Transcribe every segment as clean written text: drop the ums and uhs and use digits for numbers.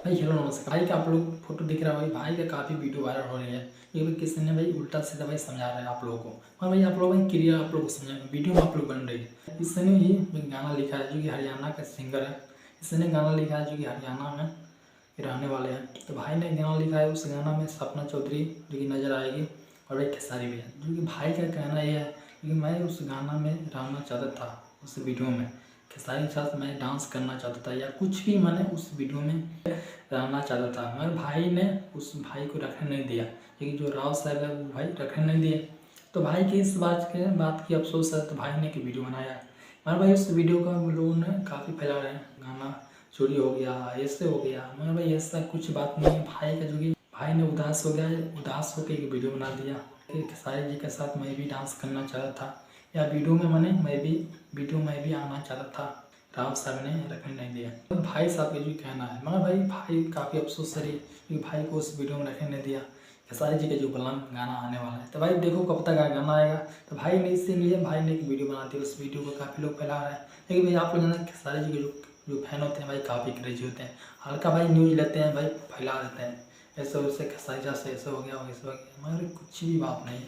भाई हेलो नमस्कार। भाई का आप लोग फोटो दिख रहा है भाई का काफ़ी वीडियो वायरल हो रही है। ये भी किसी ने भाई उल्टा सीधा भाई समझा रहा है आप लोगों को, और भाई आप लोग भाई क्लियर आप लोग को समझाएंगे वीडियो में आप लोग बन रही है। इसने ही गाना लिखा है जो कि हरियाणा का सिंगर है। इसने गाना लिखा है जो कि हरियाणा में रहने वाले हैं। तो भाई ने गाना लिखा है, उस गाना में सपना चौधरी जो कि नज़र आएगी और भाई खेसारी भी है। जो कि भाई का कहना यह है कि मैं उस गाना में रहना चाहता था, उस वीडियो में खेसारी के साथ मैं डांस करना चाहता था या कुछ भी मैंने उस वीडियो में रहना चाहता था, मगर भाई ने उस भाई को रखने नहीं दिया, लेकिन जो राव साहब है वो भाई रखने नहीं दिए। तो भाई की इस बात की अफसोस है, तो भाई ने एक वीडियो बनाया। मगर भाई उस वीडियो का लोगों ने काफ़ी फैला रहे हैं, गाना चोरी हो गया, ऐसे हो गया। मगर भाई ऐसा कुछ बात नहीं है। भाई का जो कि भाई ने उदास हो गया, उदास होकर एक वीडियो बना दिया कि खेसारी जी के साथ मैं भी डांस करना चाहता था, या वीडियो में मैं भी आना चाहता था, राव साहब ने रखने नहीं दिया। तो भाई साहब का जो कहना है, मगर भाई काफ़ी अफसोस है क्योंकि भाई को उस वीडियो में रखने नहीं दिया। खेसारी जी का जो बुलंद गाना आने वाला है, तो भाई देखो कब तक गाना आएगा। तो भाई ने इसीलिए भाई ने एक वीडियो बना दी, उस वीडियो को काफ़ी लोग फैला रहे हैं। लेकिन भाई आप लोग जाना खेसारी जी के जो फैन होते हैं भाई काफ़ी क्रेजी होते हैं, हल्का भाई न्यूज लेते हैं, भाई फैला देते हैं, ऐसे वैसे खेसारी जी से ऐसे हो गया वैसे हो गया, मगर कुछ भी बात नहीं।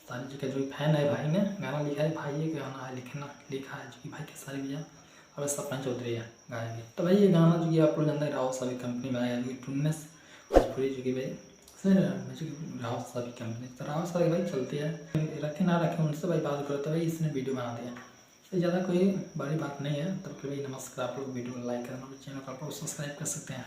खेसारी जी का जो फैन है भाई ने गाना लिखा है, भाई ये गाना है लिखा है जो कि भाई खेसारी भैया और सपना चौधरी है गाएंगे। तो भाई ये गाना जो कि आप लोग जानते हैं राव साहब कंपनी में आया, जो कि टुन्नेस भोजपुरी जो कि भाई राव साहब कंपनी, तो राव साहब भाई चलती है, रखे ना रखे उनसे भाई बात करो। तो भाई इसने वीडियो बना दिया, तो ज़्यादा कोई बड़ी बात नहीं है। तब फिर भाई नमस्कार, आप लोग वीडियो को लाइक करना, चैनल को आप लोग सब्सक्राइब कर सकते हैं।